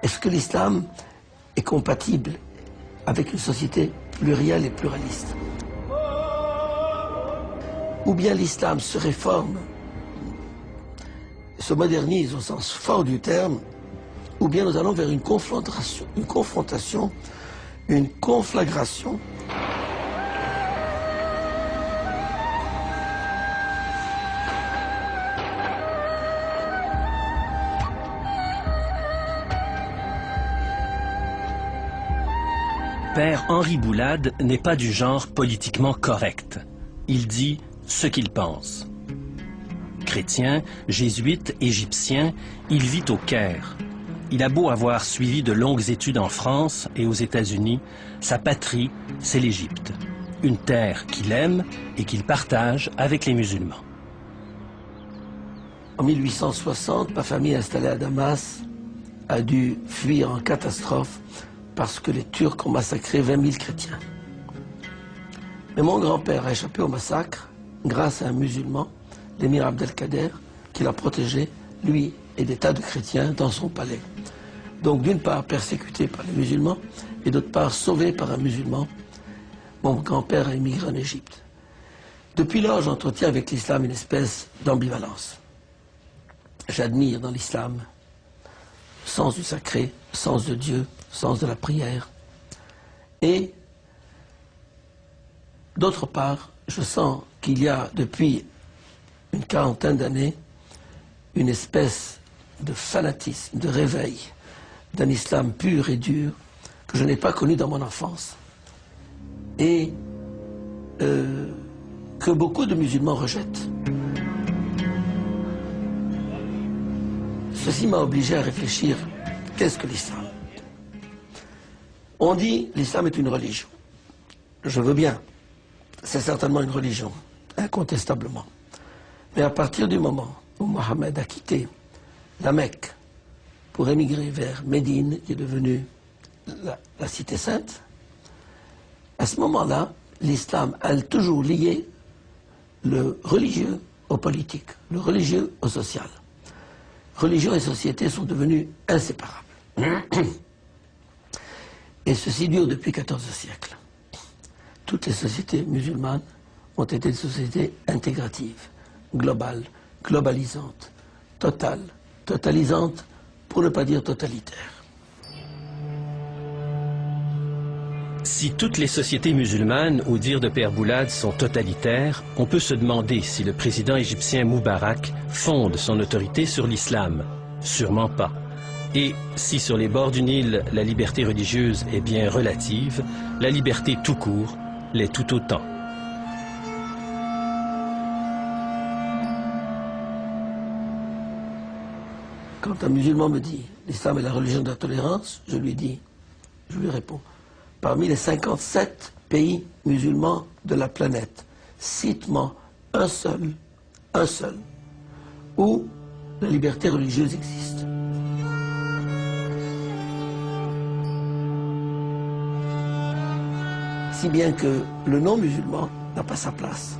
Est-ce que l'islam est compatible avec une société plurielle et pluraliste? Ou bien l'islam se réforme, se modernise au sens fort du terme, ou bien nous allons vers une confrontation, une conflagration Père Henri Boulade n'est pas du genre politiquement correct. Il dit ce qu'il pense. Chrétien, jésuite, égyptien, il vit au Caire. Il a beau avoir suivi de longues études en France et aux États-Unis, sa patrie, c'est l'Égypte. Une terre qu'il aime et qu'il partage avec les musulmans. En 1860, ma famille installée à Damas a dû fuir en catastrophe parce que les Turcs ont massacré 20 000 chrétiens. Mais mon grand-père a échappé au massacre grâce à un musulman, l'émir Abdelkader, qui l'a protégé, lui et des tas de chrétiens, dans son palais. Donc d'une part persécuté par les musulmans et d'autre part sauvé par un musulman, mon grand-père a émigré en Égypte. Depuis lors, j'entretiens avec l'islam une espèce d'ambivalence. J'admire dans l'islam le sens du sacré, le sens de Dieu, le sens de la prière. Et d'autre part, je sens qu'il y a depuis une quarantaine d'années une espèce de fanatisme, de réveil d'un islam pur et dur que je n'ai pas connu dans mon enfance et que beaucoup de musulmans rejettent. Ceci m'a obligé à réfléchir, qu'est-ce que l'islam? On dit l'islam est une religion. Je veux bien, c'est certainement une religion, incontestablement. Mais à partir du moment où Mohammed a quitté la Mecque pour émigrer vers Médine, qui est devenue la cité sainte, à ce moment-là, l'islam a toujours lié le religieux au politique, le religieux au social. Religion et société sont devenus inséparables. Et ceci dure depuis 14 siècles. Toutes les sociétés musulmanes ont été des sociétés intégratives, globales, globalisantes, totales, totalisantes, pour ne pas dire totalitaires. Si toutes les sociétés musulmanes, au dire de Père Boulade, sont totalitaires, on peut se demander si le président égyptien Moubarak fonde son autorité sur l'islam. Sûrement pas. Et si sur les bords du Nil, la liberté religieuse est bien relative, la liberté tout court l'est tout autant. Quand un musulman me dit « l'islam est la religion de la tolérance », je lui réponds « parmi les 57 pays musulmans de la planète, cite-moi un seul, où la liberté religieuse existe. » Si bien que le non-musulman n'a pas sa place.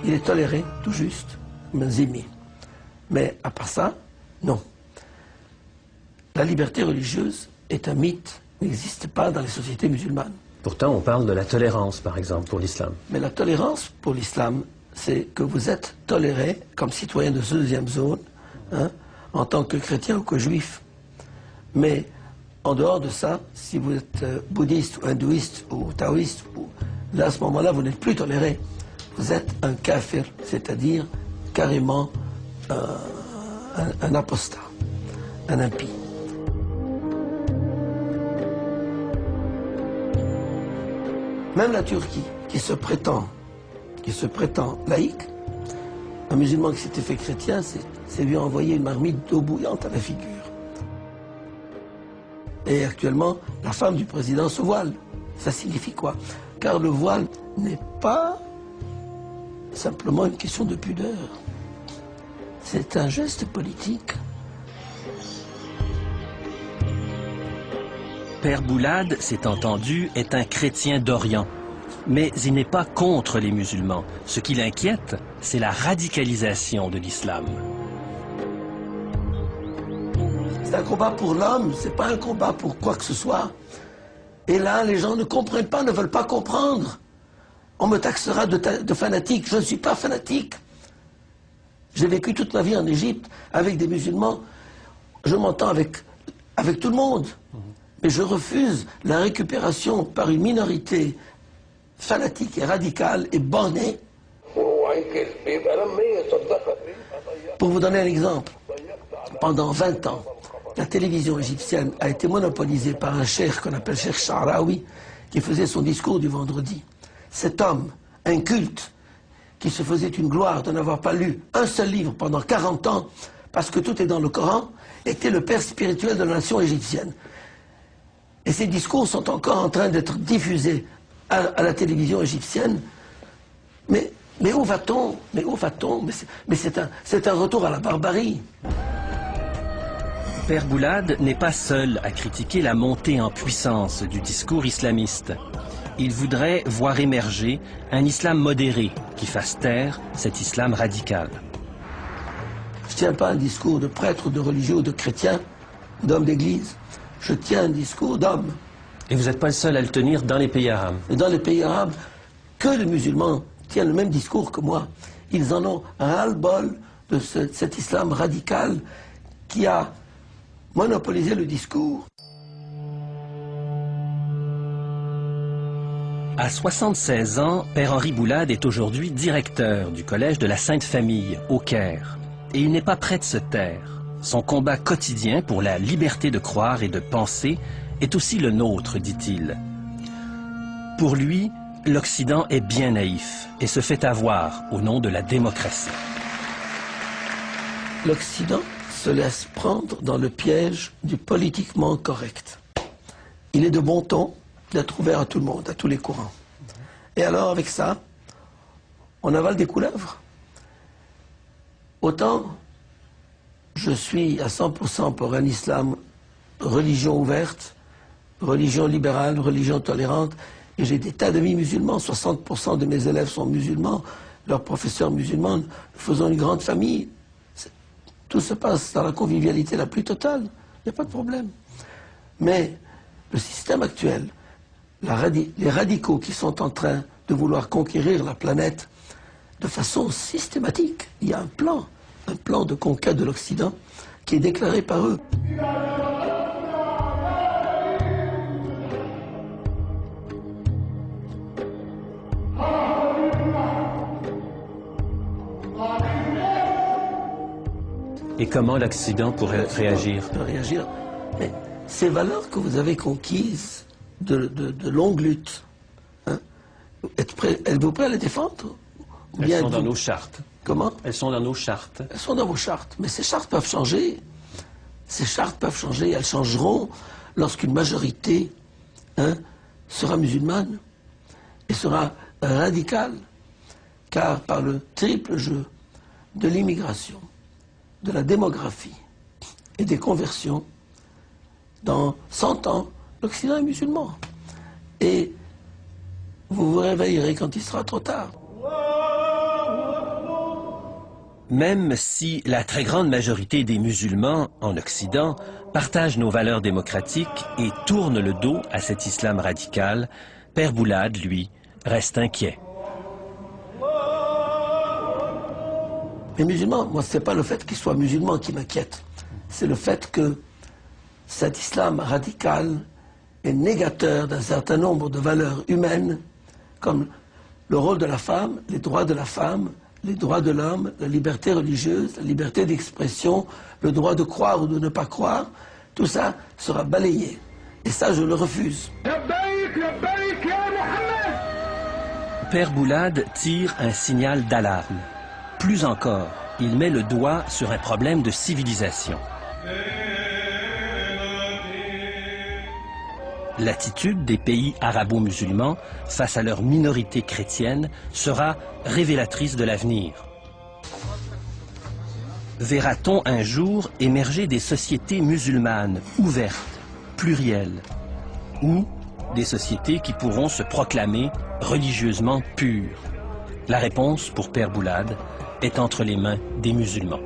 Il est toléré, tout juste, menzimi. Mais à part ça, non. La liberté religieuse est un mythe, n'existe pas dans les sociétés musulmanes. Pourtant, on parle de la tolérance, par exemple, pour l'islam. Mais la tolérance pour l'islam, c'est que vous êtes toléré comme citoyen de deuxième zone, hein, en tant que chrétien ou que juif. Mais en dehors de ça, si vous êtes bouddhiste ou hindouiste ou taoïste, là, à ce moment-là, vous n'êtes plus toléré. Vous êtes un kafir, c'est-à-dire carrément un apostat, un impie. Même la Turquie, qui se prétend laïque, un musulman qui s'était fait chrétien, c'est lui envoyer une marmite d'eau bouillante à la figure. Et actuellement, la femme du président se voile. Ça signifie quoi? Car le voile n'est pas simplement une question de pudeur. C'est un geste politique. Père Boulade, c'est entendu, est un chrétien d'Orient. Mais il n'est pas contre les musulmans. Ce qui l'inquiète, c'est la radicalisation de l'islam. C'est un combat pour l'homme, c'est pas un combat pour quoi que ce soit. Et là, les gens ne comprennent pas, ne veulent pas comprendre. On me taxera de fanatique. Je ne suis pas fanatique. J'ai vécu toute ma vie en Égypte avec des musulmans. Je m'entends avec tout le monde. Mais je refuse la récupération par une minorité fanatique et radicale et bornée. Pour vous donner un exemple, pendant 20 ans, la télévision égyptienne a été monopolisée par un cheikh qu'on appelle Cheikh Sha'rawi, qui faisait son discours du vendredi. Cet homme, inculte, qui se faisait une gloire de n'avoir pas lu un seul livre pendant 40 ans, parce que tout est dans le Coran, était le père spirituel de la nation égyptienne. Et ces discours sont encore en train d'être diffusés à la télévision égyptienne. Mais où va-t-on? Mais où va-t-on? Mais c'est un retour à la barbarie. Père Boulad n'est pas seul à critiquer la montée en puissance du discours islamiste. Il voudrait voir émerger un islam modéré qui fasse taire cet islam radical. Je ne tiens pas un discours de prêtre, de religieux ou de chrétien, d'homme d'église. Je tiens un discours d'homme. Et vous n'êtes pas le seul à le tenir dans les pays arabes. Et dans les pays arabes, que les musulmans tiennent le même discours que moi. Ils en ont ras-le-bol de cet islam radical qui a monopolisé le discours. À 76 ans, Père Henri Boulad est aujourd'hui directeur du collège de la Sainte Famille, au Caire. Et il n'est pas prêt de se taire. Son combat quotidien pour la liberté de croire et de penser est aussi le nôtre, dit-il. Pour lui, l'Occident est bien naïf et se fait avoir au nom de la démocratie. L'Occident se laisse prendre dans le piège du politiquement correct. Il est de bon ton d'être ouvert à tout le monde, à tous les courants. Et alors, avec ça, on avale des couleuvres. Autant, je suis à 100% pour un islam, religion ouverte, religion libérale, religion tolérante, et j'ai des tas d'amis musulmans, 60% de mes élèves sont musulmans, leurs professeurs musulmans, nous faisons une grande famille. Tout se passe dans la convivialité la plus totale, il n'y a pas de problème. Mais le système actuel, les radicaux qui sont en train de vouloir conquérir la planète de façon systématique, il y a un plan de conquête de l'Occident qui est déclaré par eux. Et comment l'Occident pourrait réagir? Mais ces valeurs que vous avez conquises de longue lutte, hein, êtes-vous prêt à les défendre? Elles sont dans nos chartes. Comment? Elles sont dans nos chartes. Elles sont dans vos chartes. Mais ces chartes peuvent changer. Ces chartes peuvent changer. Elles changeront lorsqu'une majorité sera musulmane et sera radicale. Car par le triple jeu de l'immigration, de la démographie et des conversions, dans 100 ans, l'Occident est musulman. Et vous vous réveillerez quand il sera trop tard. Même si la très grande majorité des musulmans en Occident partagent nos valeurs démocratiques et tournent le dos à cet islam radical, Père Boulad, lui, reste inquiet. Les musulmans, moi, ce n'est pas le fait qu'ils soient musulmans qui m'inquiète. C'est le fait que cet islam radical est négateur d'un certain nombre de valeurs humaines, comme le rôle de la femme, les droits de la femme, les droits de l'homme, la liberté religieuse, la liberté d'expression, le droit de croire ou de ne pas croire. Tout ça sera balayé. Et ça, je le refuse. Père Boulad tire un signal d'alarme. Plus encore, il met le doigt sur un problème de civilisation. L'attitude des pays arabo-musulmans face à leur minorité chrétienne sera révélatrice de l'avenir. Verra-t-on un jour émerger des sociétés musulmanes ouvertes, plurielles, ou des sociétés qui pourront se proclamer religieusement pures? La réponse, pour Père Boulad, est entre les mains des musulmans.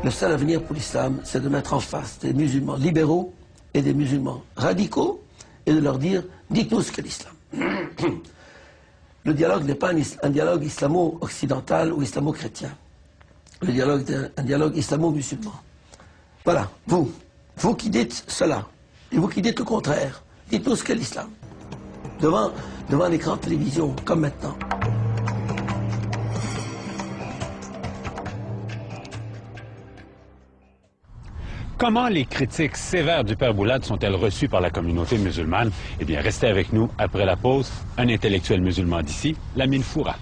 le seul avenir pour l'islam, c'est de mettre en face des musulmans libéraux et des musulmans radicaux et de leur dire, dites-nous ce qu'est l'islam. Le dialogue n'est pas un dialogue islamo-occidental ou islamo-chrétien. Le dialogue est un dialogue islamo-musulman. Voilà, vous qui dites cela, et vous qui dites le contraire, dites-nous ce qu'est l'islam. Devant l'écran de télévision, comme maintenant. Comment les critiques sévères du Père Boulad sont-elles reçues par la communauté musulmane? Eh bien, restez avec nous après la pause. Un intellectuel musulman d'ici, Lamine Foura.